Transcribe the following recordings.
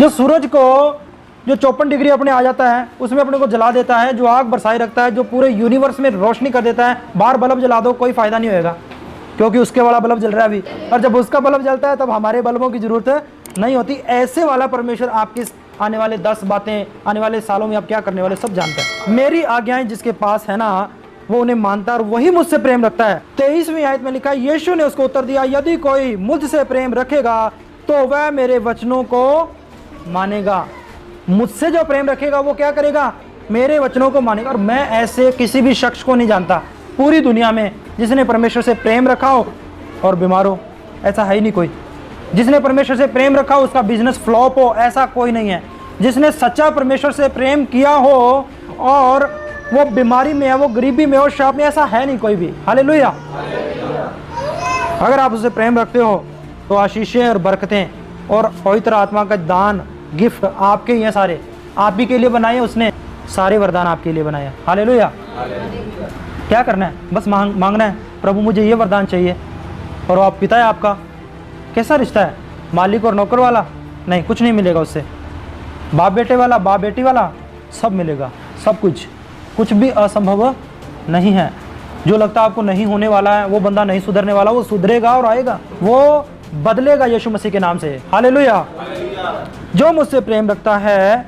जो सूरज को जो 54 डिग्री अपने आ जाता है उसमें अपने को जला देता है, जो आग बरसाए रखता है, जो पूरे यूनिवर्स में रोशनी कर देता है, बाहर बल्ब जला दो कोई फायदा नहीं होएगा, क्योंकि उसके वाला बल्ब जल रहा है अभी, और जब उसका बल्ब जलता है तब हमारे बल्बों की जरूरत नहीं होती। ऐसे वाला परमेश्वर आपकी आने वाले 10 बातें, आने वाले सालों में आप क्या करने वाले सब जानता है। मेरी आज्ञाएं जिसके पास है ना वो उन्हें मानता है और वही मुझसे प्रेम रखता है। 23वीं आयत में लिखा है, यीशु ने उसको उत्तर दिया, यदि कोई मुझसे प्रेम रखेगा तो वह मेरे वचनों को मानेगा। मुझसे जो प्रेम रखेगा वो क्या करेगा? मेरे वचनों को मानेगा। और मैं ऐसे किसी भी शख्स को नहीं जानता पूरी दुनिया में जिसने परमेश्वर से प्रेम रखा हो और बीमार हो, ऐसा है ही नहीं कोई। जिसने परमेश्वर से प्रेम रखा हो उसका बिजनेस फ्लॉप हो, ऐसा कोई नहीं है। जिसने सच्चा परमेश्वर से प्रेम किया हो और वो बीमारी में है, वो गरीबी में हो, श्राप में, ऐसा है नहीं कोई भी। हालेलुया। अगर आप उससे प्रेम रखते हो तो आशीषें और बरकतें और पवित्र आत्मा का दान, गिफ्ट आपके ही हैं सारे, आप ही के लिए बनाए हैं उसने, सारे वरदान आपके लिए बनाए हैं। हालेलुया। क्या करना है? बस मांगना है, प्रभु मुझे ये वरदान चाहिए। और वो आप पिता है आपका। कैसा रिश्ता है? मालिक और नौकर वाला? नहीं, कुछ नहीं मिलेगा उससे। बाप बेटे वाला, बाप बेटी वाला, सब मिलेगा, सब कुछ। कुछ भी असंभव नहीं है। जो लगता है आपको नहीं होने वाला है, वो बंदा नहीं सुधरने वाला, वो सुधरेगा और आएगा, वो बदलेगा यीशु मसीह के नाम से। हालेलुया। जो मुझसे प्रेम रखता है,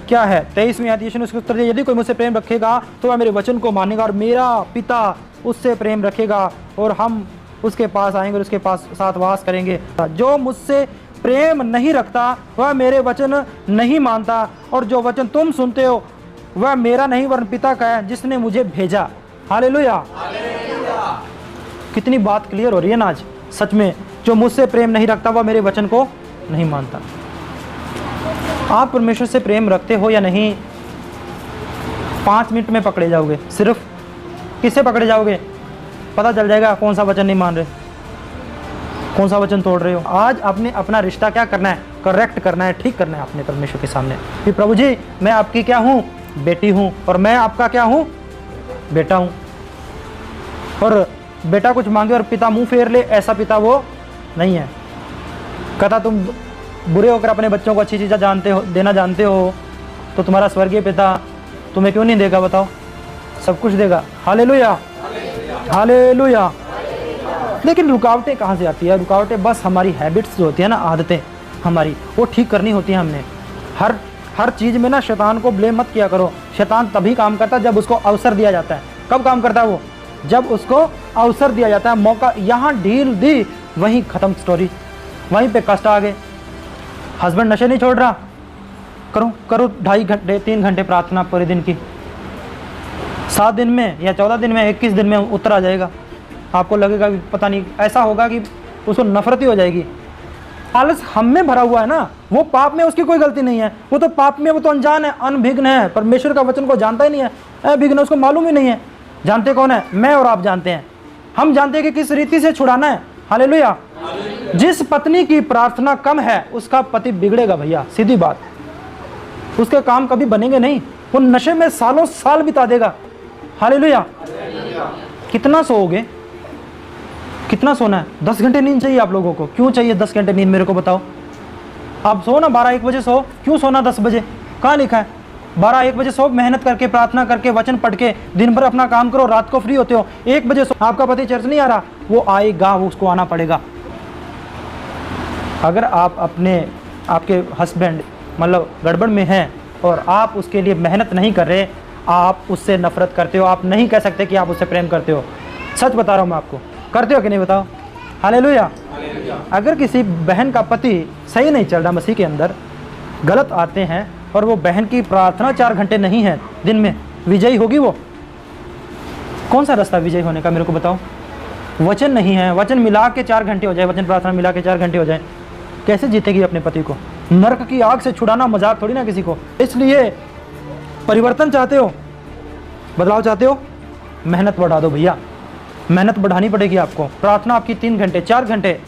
क्या है 23वीं आयत, यीशु ने उसको उत्तर दिया, यदि कोई मुझसे प्रेम रखेगा तो वह मेरे वचन को मानेगा और मेरा पिता उससे प्रेम रखेगा और हम उसके पास आएंगे और उसके पास साथ वास करेंगे। जो मुझसे प्रेम नहीं रखता वह मेरे वचन नहीं मानता, और जो वचन तुम सुनते हो वह मेरा नहीं वरन पिता का है जिसने मुझे भेजा। हालेलुया। कितनी बात क्लियर हो रही है ना आज। सच में जो मुझसे प्रेम नहीं रखता वह मेरे वचन को नहीं मानता। आप परमेश्वर से प्रेम रखते हो या नहीं, 5 मिनट में पकड़े जाओगे। सिर्फ किससे पकड़े जाओगे? पता चल जाएगा कौन सा वचन नहीं मान रहे, कौन सा वचन तोड़ रहे हो। आज आपने अपना रिश्ता क्या करना है? करेक्ट करना है, ठीक करना है अपने परमेश्वर के सामने कि प्रभु जी मैं आपकी क्या हूँ? बेटी हूँ। और मैं आपका क्या हूँ? बेटा हूँ। और बेटा कुछ मांगे और पिता मुंह फेर ले, ऐसा पिता वो नहीं है। कहता तुम बुरे होकर अपने बच्चों को अच्छी चीज़ें देना जानते हो तो तुम्हारा स्वर्गीय पिता तुम्हें क्यों नहीं देगा? बताओ, सब कुछ देगा। Hallelujah, hallelujah. लेकिन रुकावटें कहाँ से आती है? रुकावटें बस हमारी हैबिट्स जो होती है ना, आदतें हमारी, वो ठीक करनी होती है हमने। हर चीज़ में ना शैतान को ब्लेम मत किया करो। शैतान तभी काम करता है जब उसको अवसर दिया जाता है। कब काम करता है वो? जब उसको अवसर दिया जाता है, मौका। यहाँ ढील दी, वहीं ख़त्म स्टोरी, वहीं पे कष्ट आ गए। हस्बैंड नशे नहीं छोड़ रहा, करो 2.5 घंटे 3 घंटे प्रार्थना पूरे दिन की, 7 दिन में या 14 दिन में 21 दिन में उत्तर आ जाएगा। आपको लगेगा कि पता नहीं, ऐसा होगा कि उसको नफरत ही हो जाएगी। आलस हम में भरा हुआ है ना, वो पाप में उसकी कोई गलती नहीं है। वो तो पाप में, वो तो अनजान है, अनभिघ्न है, परमेश्वर का वचन को जानता ही नहीं है, अभिघ्न, उसको मालूम ही नहीं है। जानते कौन है? मैं और आप जानते हैं। हम जानते हैं कि किस रीति से छुड़ाना है। हालेलुया। जिस पत्नी की प्रार्थना कम है उसका पति बिगड़ेगा भैया, सीधी बात। उसके काम कभी बनेंगे नहीं, वो नशे में सालों साल बिता देगा। हालेलुया। कितना सोओगे? कितना सोना है? 10 घंटे नींद चाहिए आप लोगों को। क्यों चाहिए 10 घंटे नींद? मेरे को बताओ। आप सो ना 12-1 बजे सो, क्यों सोना 10 बजे? कहाँ लिखा है? 12-1 बजे सो, मेहनत करके, प्रार्थना करके, वचन पढ़ के, दिन भर अपना काम करो, रात को फ्री होते हो। 1 बजे सो। आपका पति चर्च नहीं आ रहा, वो आएगा, वो उसको आना पड़ेगा। अगर आप आपके हस्बैंड मतलब गड़बड़ में हैं और आप उसके लिए मेहनत नहीं कर रहे, आप उससे नफरत करते हो, आप नहीं कह सकते कि आप उससे प्रेम करते हो। सच बता रहा हूँ मैं आपको। करते हो कि नहीं बताओ? हालेलुया। अगर किसी बहन का पति सही नहीं चल रहा मसीह के अंदर, गलत आते हैं और वो बहन की प्रार्थना 4 घंटे नहीं है दिन में, विजयी होगी वो? कौन सा रास्ता विजयी होने का? मेरे को बताओ। वचन नहीं है, वचन मिला के 4 घंटे हो जाए, वचन प्रार्थना मिला के 4 घंटे हो जाए, कैसे जीतेगी अपने पति को? नरक की आग से छुड़ाना मजाक थोड़ी ना किसी को। इसलिए परिवर्तन चाहते हो, बदलाव चाहते हो, मेहनत बढ़ा दो भैया, मेहनत बढ़ानी पड़ेगी आपको। प्रार्थना आपकी 3 घंटे 4 घंटे,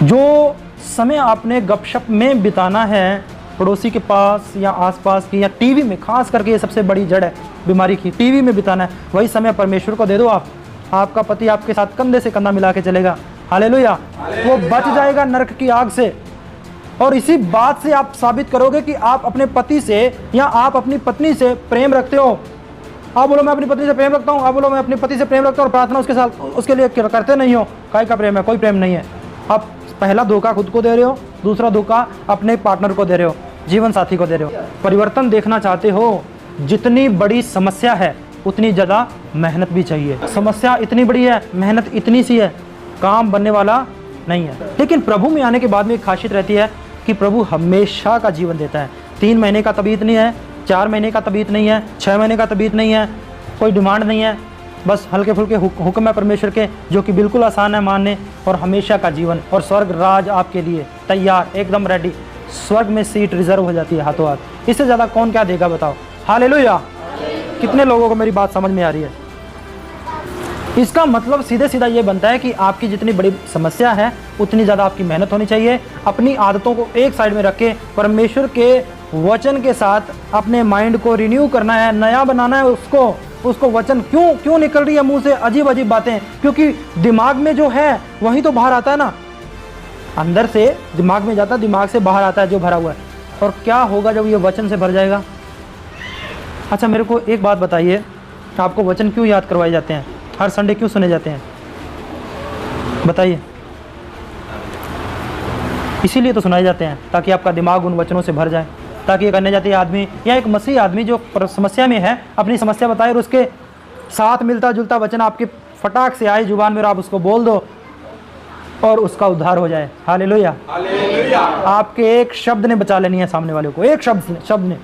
जो समय आपने गपशप में बिताना है पड़ोसी के पास या आसपास की या टीवी में, खास करके ये सबसे बड़ी जड़ है बीमारी की, टीवी में बिताना है, वही समय परमेश्वर को दे दो आप। आपका पति आपके साथ कंधे से कंधा मिला के चलेगा। हालेलुया। वो बच जाएगा नरक की आग से। और इसी बात से आप साबित करोगे कि आप अपने पति से या आप अपनी पत्नी से प्रेम रखते हो। आप बोलो मैं अपनी पत्नी से प्रेम रखता हूँ, आप बोलो मैं अपने पति से प्रेम रखता हूँ और प्रार्थना उसके साथ उसके लिए करते नहीं हो। काय का प्रेम है? कोई प्रेम नहीं है। आप पहला धोखा खुद को दे रहे हो, दूसरा धोखा अपने पार्टनर को दे रहे हो, जीवन साथी को दे रहे हो। परिवर्तन देखना चाहते हो, जितनी बड़ी समस्या है उतनी ज़्यादा मेहनत भी चाहिए। समस्या इतनी बड़ी है, मेहनत इतनी सी है, काम बनने वाला नहीं है। लेकिन प्रभु में आने के बाद में एक खासियत रहती है कि प्रभु हमेशा का जीवन देता है। 3 महीने का तबीयत नहीं है, 4 महीने का तबीयत नहीं है, 6 महीने का तबीयत नहीं है, कोई डिमांड नहीं है, बस हल्के फुल्के हुक्म है परमेश्वर के जो कि बिल्कुल आसान है मानने, और हमेशा का जीवन और स्वर्ग राज आपके लिए तैयार, एकदम रेडी। स्वर्ग में सीट रिजर्व हो जाती है हाथों हाथ। इससे ज़्यादा कौन क्या देगा बताओ? हालेलुया। कितने लोगों को मेरी बात समझ में आ रही है? इसका मतलब सीधे सीधा ये बनता है कि आपकी जितनी बड़ी समस्या है उतनी ज़्यादा आपकी मेहनत होनी चाहिए। अपनी आदतों को एक साइड में रख के परमेश्वर के वचन के साथ अपने माइंड को रिन्यू करना है, नया बनाना है उसको वचन क्यों निकल रही है मुंह से अजीब अजीब बातें? क्योंकि दिमाग में जो है वही तो बाहर आता है ना, अंदर से दिमाग में जाता है, दिमाग से बाहर आता है जो भरा हुआ है। और क्या होगा जब ये वचन से भर जाएगा? अच्छा मेरे को एक बात बताइए, आपको वचन क्यों याद करवाए जाते हैं? हर संडे क्यों सुने जाते हैं? बताइए। इसीलिए तो सुनाए जाते हैं ताकि आपका दिमाग उन वचनों से भर जाए, ताकि एक अन्य जातीय आदमी या एक मसीही आदमी जो समस्या में है अपनी समस्या बताए और उसके साथ मिलता जुलता वचन आपके फटाक से आए जुबान में और आप उसको बोल दो और उसका उद्धार हो जाए। हालेलुया। आपके एक शब्द ने बचा लेनी है सामने वाले को, एक शब्द ने,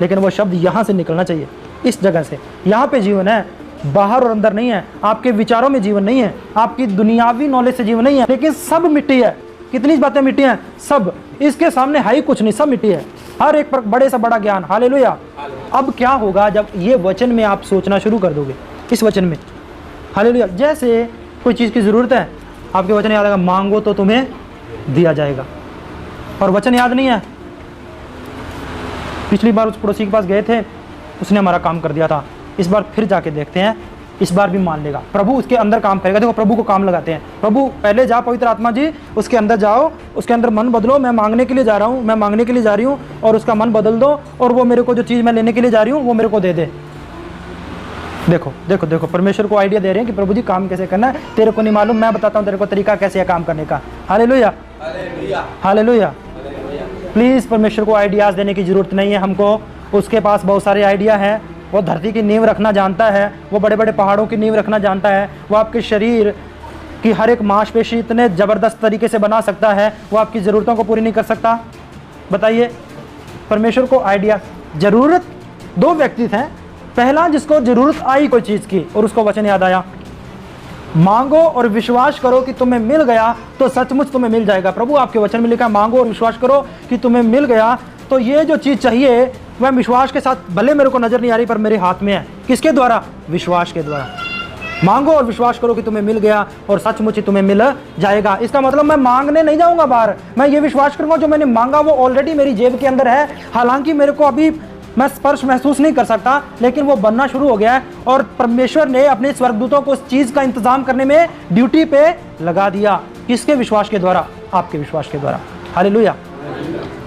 लेकिन वो शब्द यहाँ से निकलना चाहिए, इस जगह से। यहाँ पे जीवन है, बाहर और अंदर नहीं है। आपके विचारों में जीवन नहीं है, आपकी दुनियावी नॉलेज से जीवन नहीं है। लेकिन सब मिट्टी है। कितनी बातें मिट्टी हैं? सब। इसके सामने है ही कुछ नहीं, सब मिट्टी है। हर एक पर बड़े से बड़ा ज्ञान। हालेलुया। अब क्या होगा जब ये वचन में आप सोचना शुरू कर दोगे, इस वचन में? हालेलुया। जैसे कोई चीज़ की ज़रूरत है, आपके वचन याद आएगा, मांगो तो तुम्हें दिया जाएगा। और वचन याद नहीं है? पिछली बार उस पड़ोसी के पास गए थे, उसने हमारा काम कर दिया था। इस बार फिर जाके देखते हैं, इस बार भी मान लेगा। प्रभु उसके अंदर काम करेगा। देखो प्रभु को काम लगाते हैं। प्रभु पहले जा, पवित्र आत्मा जी उसके अंदर जाओ, उसके अंदर मन बदलो, मैं मांगने के लिए जा रहा हूँ, मैं मांगने के लिए जा रही हूँ, और उसका मन बदल दो और वो मेरे को जो चीज़ मैं लेने के लिए जा रही हूँ वो मेरे को दे दे। देखो देखो देखो, परमेश्वर को आइडिया दे रहे हैं कि प्रभु जी काम कैसे करना है। तेरे को नहीं मालूम, मैं बताता हूँ तेरे को तरीका कैसे है काम करने का। Hallelujah, hallelujah. प्लीज़ परमेश्वर को आइडियाज़ देने की ज़रूरत नहीं है हमको। उसके पास बहुत सारे आइडिया हैं। वो धरती की नींव रखना जानता है, वो बड़े बड़े पहाड़ों की नींव रखना जानता है, वो आपके शरीर की हर एक मांसपेशी इतने ज़बरदस्त तरीके से बना सकता है, वो आपकी ज़रूरतों को पूरी नहीं कर सकता? बताइए। परमेश्वर को आइडिया, ज़रूरत, 2 व्यक्ति थे। पहला जिसको ज़रूरत आई कोई चीज़ की और उसको वचन याद आया, मांगो और विश्वास करो कि तुम्हें मिल गया तो सचमुच तुम्हें मिल जाएगा। प्रभु आपके वचन में लिखा, मांगो और विश्वास करो कि तुम्हें मिल गया। तो ये जो चीज़ चाहिए वह विश्वास के साथ, भले मेरे को नज़र नहीं आ रही पर मेरे हाथ में है। किसके द्वारा? विश्वास के द्वारा। मांगो और विश्वास करो कि तुम्हें मिल गया और सचमुच ही तुम्हें मिल जाएगा। इसका मतलब मैं मांगने नहीं जाऊंगा बाहर, मैं ये विश्वास करूंगा जो मैंने मांगा वो ऑलरेडी मेरी जेब के अंदर है। हालांकि मेरे को अभी मैं स्पर्श महसूस नहीं कर सकता, लेकिन वो बनना शुरू हो गया है और परमेश्वर ने अपने स्वर्गदूतों को उस चीज़ का इंतजाम करने में ड्यूटी पे लगा दिया। किसके विश्वास के द्वारा? आपके विश्वास के द्वारा। हालेलुया।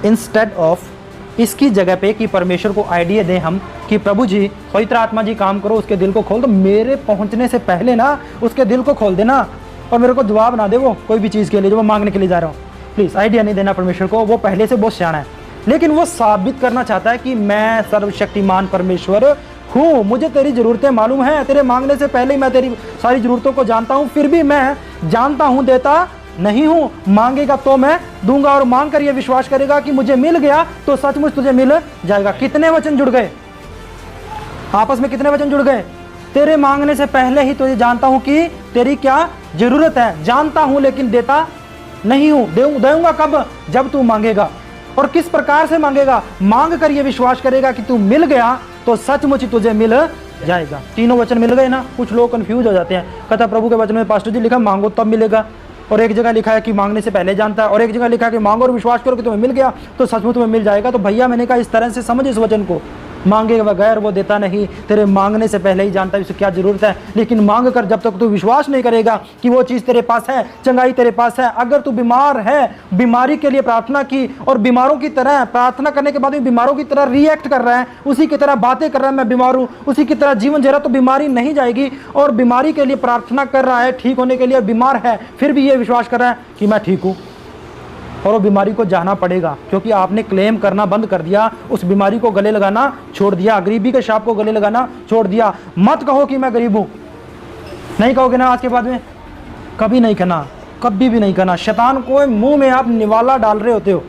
इंस्टेड ऑफ इसकी जगह पे कि परमेश्वर को आइडिया दें हम कि प्रभु जी, पवित्र आत्मा जी काम करो, उसके दिल को खोल दो, मेरे पहुंचने से पहले ना उसके दिल को खोल देना और मेरे को जवाब ना दे वो कोई भी चीज़ के लिए जो मैं मांगने के लिए जा रहा हूँ। प्लीज़ आइडिया नहीं देना परमेश्वर को, वो पहले से बहुत सियाना है, लेकिन वो साबित करना चाहता है कि मैं सर्वशक्तिमान परमेश्वर हूँ, मुझे तेरी ज़रूरतें मालूम है, तेरे मांगने से पहले ही मैं तेरी सारी ज़रूरतों को जानता हूँ, फिर भी मैं जानता हूँ देता नहीं हूँ। मांगेगा तो मैं दूंगा और मांग कर ये विश्वास करेगा कि मुझे मिल गया तो सचमुच तुझे मिल जाएगा। कितने वचन जुड़ गए आपस में? कितने वचन जुड़ गए? तेरे मांगने से पहले ही तुझे जानता हूँ कि तेरी क्या ज़रूरत है, जानता हूँ लेकिन देता नहीं हूँ। दूंगा कब? जब तू मांगेगा। और किस प्रकार से मांगेगा? मांग कर ये विश्वास करेगा कि तू मिल गया तो सचमुच ही तुझे मिल जाएगा। तीनों वचन मिल गए ना? कुछ लोग कंफ्यूज हो जाते हैं, कहता प्रभु के वचन में पास्टर जी लिखा मांगो तब मिलेगा, और एक जगह लिखा है कि मांगने से पहले जानता है, और एक जगह लिखा है कि मांगो और विश्वास करो कि तुम्हें मिल गया तो सचमुच तुम्हें मिल जाएगा। तो भैया मैंने कहा इस तरह से समझ इस वचन को, मांगे बगैर वो देता नहीं, तेरे मांगने से पहले ही जानता है उसे क्या ज़रूरत है। लेकिन मांग कर जब तक तू विश्वास नहीं करेगा कि वो चीज़ तेरे पास है, चंगाई तेरे पास है, अगर तू बीमार है, बीमारी के लिए प्रार्थना की और बीमारों की तरह प्रार्थना करने के बाद भी बीमारों की तरह रिएक्ट कर रहा है, उसी की तरह बातें कर रहा है मैं बीमार हूँ, उसी की तरह जीवन जी रहा, तो बीमारी नहीं जाएगी। और बीमारी के लिए प्रार्थना कर रहा है, ठीक होने के लिए बीमार है, फिर भी ये विश्वास कर रहा है कि मैं ठीक हूँ, और वो बीमारी को जाना पड़ेगा, क्योंकि आपने क्लेम करना बंद कर दिया, उस बीमारी को गले लगाना छोड़ दिया, गरीबी के शाप को गले लगाना छोड़ दिया। मत कहो कि मैं गरीब हूँ, नहीं कहोगे ना आज के बाद में, कभी नहीं कहना, कभी भी नहीं कहना। शैतान को मुंह में आप निवाला डाल रहे होते हो,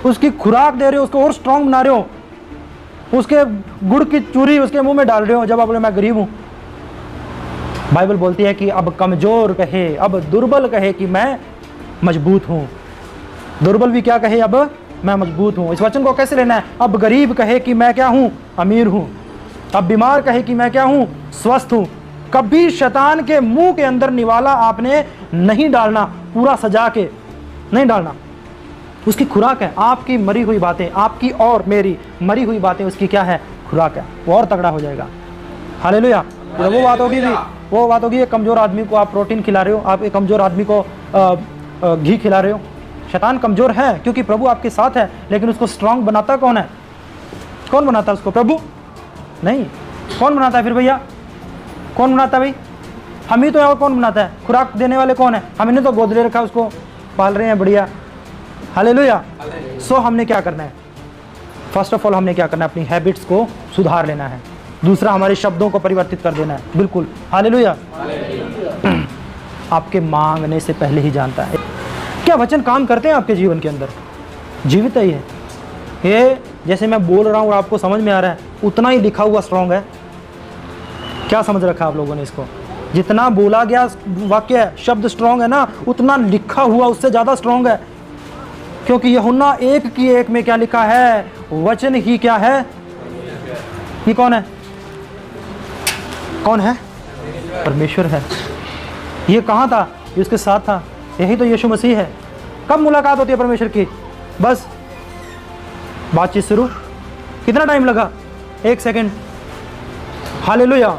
उसकी खुराक दे रहे हो, उसको और स्ट्रांग बना रहे हो, उसके गुड़ की चूरी उसके मुंह में डाल रहे हो जब आप बोले मैं गरीब हूँ। बाइबल बोलती है कि अब कमजोर कहे, अब दुर्बल कहे कि मैं मजबूत हूँ। दुर्बल भी क्या कहे, अब मैं मजबूत हूँ। इस वचन को कैसे लेना है? अब गरीब कहे कि मैं क्या हूँ, अमीर हूँ। अब बीमार कहे कि मैं क्या हूँ, स्वस्थ हूँ। कभी शैतान के मुंह के अंदर निवाला आपने नहीं डालना, पूरा सजा के नहीं डालना। उसकी खुराक है आपकी मरी हुई बातें, आपकी और मेरी मरी हुई बातें उसकी क्या है, खुराक है। वो और तगड़ा हो जाएगा। हालेलुया। वो बात होगी भी, वो बात होगी, एक कमज़ोर आदमी को आप प्रोटीन खिला रहे हो, आप एक कमज़ोर आदमी को घी खिला रहे हो। शैतान कमज़ोर है क्योंकि प्रभु आपके साथ है, लेकिन उसको स्ट्रांग बनाता कौन है? कौन बनाता है उसको? प्रभु नहीं। कौन बनाता है फिर भैया? कौन बनाता है भाई? हम ही तो है, और कौन बनाता है? खुराक देने वाले कौन है? हमने तो गोद ले रखा है, उसको पाल रहे हैं, बढ़िया। हालेलुया। सो हमने क्या करना है? फर्स्ट ऑफ ऑल हमने क्या करना है? अपनी हैबिट्स को सुधार लेना है। दूसरा, हमारे शब्दों को परिवर्तित कर देना है। बिल्कुल, हालेलुया। आपके मांगने से पहले ही जानता है। क्या वचन काम करते हैं आपके जीवन के अंदर? जीवित है ये जैसे मैं बोल रहा हूँ और आपको समझ में आ रहा है, उतना ही लिखा हुआ स्ट्रॉन्ग है। क्या समझ रखा आप लोगों ने इसको? जितना बोला गया वाक्य शब्द स्ट्रॉन्ग है ना, उतना लिखा हुआ उससे ज़्यादा स्ट्रॉन्ग है। क्योंकि यूहन्ना 1:1 में क्या लिखा है? वचन ही क्या है? ये कौन है? कौन है? परमेश्वर है। ये कहाँ था? ये उसके साथ था। यही तो यीशु मसीह है। कब मुलाकात होती है परमेश्वर की? बस बातचीत शुरू। कितना टाइम लगा? 1 सेकंड। हालेलुया।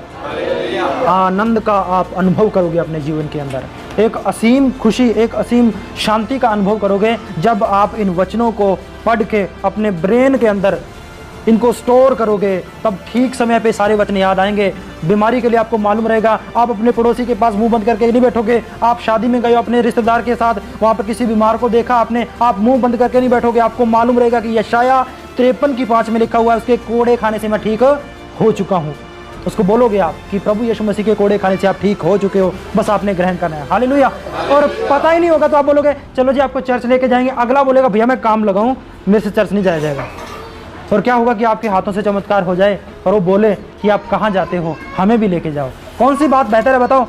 आनंद का आप अनुभव करोगे अपने जीवन के अंदर, एक असीम खुशी, एक असीम शांति का अनुभव करोगे जब आप इन वचनों को पढ़ के अपने ब्रेन के अंदर इनको स्टोर करोगे। तब ठीक समय पे सारे वचन याद आएंगे। बीमारी के लिए आपको मालूम रहेगा। आप अपने पड़ोसी के पास मुंह बंद करके नहीं बैठोगे। आप शादी में गए अपने रिश्तेदार के साथ, वहाँ पर किसी बीमार को देखा आपने, आप मुंह बंद करके नहीं बैठोगे। आपको मालूम रहेगा कि यशाया 53:5 में लिखा हुआ है, उसके कोड़े खाने से मैं ठीक हो चुका हूँ। उसको बोलोगे आप कि प्रभु यीशु मसीह के कोड़े खाने से आप ठीक हो चुके हो, बस आपने ग्रहण करना है। हालेलुया। और पता ही नहीं होगा तो आप बोलोगे चलो जी आपको चर्च लेके जाएंगे। अगला बोलेगा भैया मैं काम लगाऊं, मेरे से चर्च नहीं जाया जाएगा। और क्या होगा कि आपके हाथों से चमत्कार हो जाए और वो बोले कि आप कहाँ जाते हो, हमें भी लेके जाओ। कौन सी बात बेहतर है बताओ?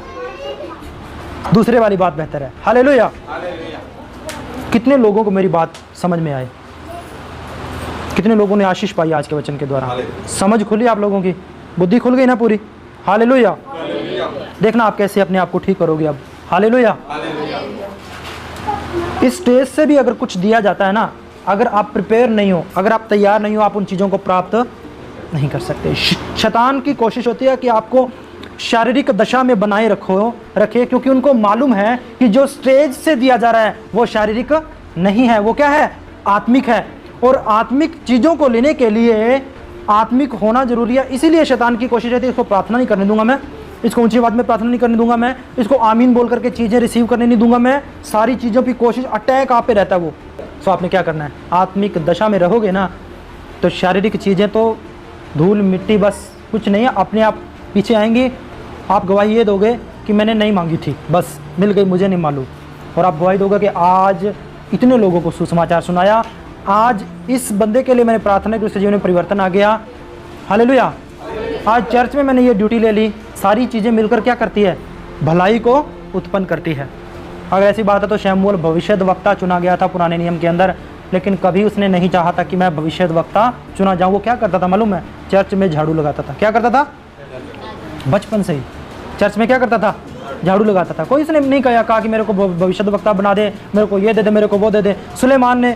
दूसरे वाली बात बेहतर है। हालेलुया। कितने लोगों को मेरी बात समझ में आई? कितने लोगों ने आशीष पाई आज के वचन के द्वारा? समझ खुली आप लोगों की, बुद्धि खुल गई ना पूरी? हालेलुया। देखना आप कैसे अपने आप को ठीक करोगे अब। हालेलुया। इस स्टेज से भी अगर कुछ दिया जाता है ना, अगर आप प्रिपेयर नहीं हो, अगर आप तैयार नहीं हो, आप उन चीज़ों को प्राप्त नहीं कर सकते। शैतान की कोशिश होती है कि आपको शारीरिक दशा में बनाए रखे, क्योंकि उनको मालूम है कि जो स्टेज से दिया जा रहा है वो शारीरिक नहीं है, वो क्या है? आत्मिक है। और आत्मिक चीज़ों को लेने के लिए आत्मिक होना जरूरी है। इसीलिए शैतान की कोशिश रहती है इसको प्रार्थना नहीं करने दूंगा मैं, इसको ऊंची आवाज में प्रार्थना नहीं करने दूंगा मैं, इसको आमीन बोल करके चीज़ें रिसीव करने नहीं दूंगा मैं। सारी चीज़ों की कोशिश, अटैक आप पे रहता है वो। सो आपने क्या करना है? आत्मिक दशा में रहोगे ना तो शारीरिक चीज़ें तो धूल मिट्टी, बस कुछ नहीं है, अपने आप पीछे आएंगी। आप गवाही ये दोगे कि मैंने नहीं मांगी थी, बस मिल गई, मुझे नहीं मालूम। और आप गवाही दोगे कि आज इतने लोगों को सुसमाचार सुनाया, आज इस बंदे के लिए मैंने प्रार्थना की, उसके जीवन में परिवर्तन आ गया। हालेलुया। आज चर्च में मैंने ये ड्यूटी ले ली। सारी चीज़ें मिलकर क्या करती है? भलाई को उत्पन्न करती है। अगर ऐसी बात है तो शमूएल भविष्यद्वक्ता चुना गया था पुराने नियम के अंदर, लेकिन कभी उसने नहीं चाहा था कि मैं भविष्यद्वक्ता चुना जाऊँ। वो क्या करता था मालूम है? चर्च में झाड़ू लगाता था। क्या करता था? बचपन से ही चर्च में क्या करता था? झाड़ू लगाता था। कोई उसने नहीं कहा कि मेरे को भविष्यद्वक्ता बना दे, मेरे को ये दे दे, मेरे को वो दे दे। सुलेमान ने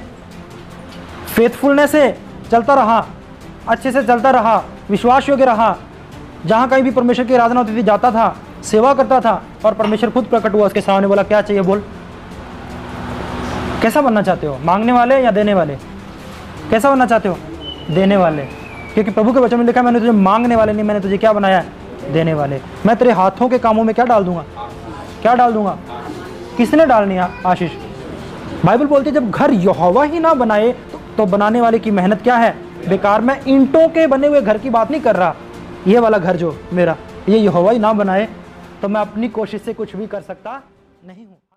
फेथफुलनेस से चलता रहा, अच्छे से चलता रहा, विश्वास योग्य रहा, जहाँ कहीं भी परमेश्वर की आराधना होती थी जाता था, सेवा करता था, और परमेश्वर खुद प्रकट हुआ उसके सामने, बोला क्या चाहिए बोल। कैसा बनना चाहते हो, मांगने वाले या देने वाले? कैसा बनना चाहते हो? देने वाले, क्योंकि प्रभु के वचन में लिखा है मैंने तुझे मांगने वाले नहीं, मैंने तुझे क्या बनाया है? देने वाले। मैं तेरे हाथों के कामों में क्या डाल दूंगा? क्या डाल दूंगा? किसने डालनी है आशीष? बाइबल बोलती है जब घर यहोवा ही ना बनाए तो बनाने वाले की मेहनत क्या है? बेकार। मैं ईंटों के बने हुए घर की बात नहीं कर रहा, ये वाला घर जो मेरा, ये यहोवा ही ना बनाए तो मैं अपनी कोशिश से कुछ भी कर सकता नहीं हूँ।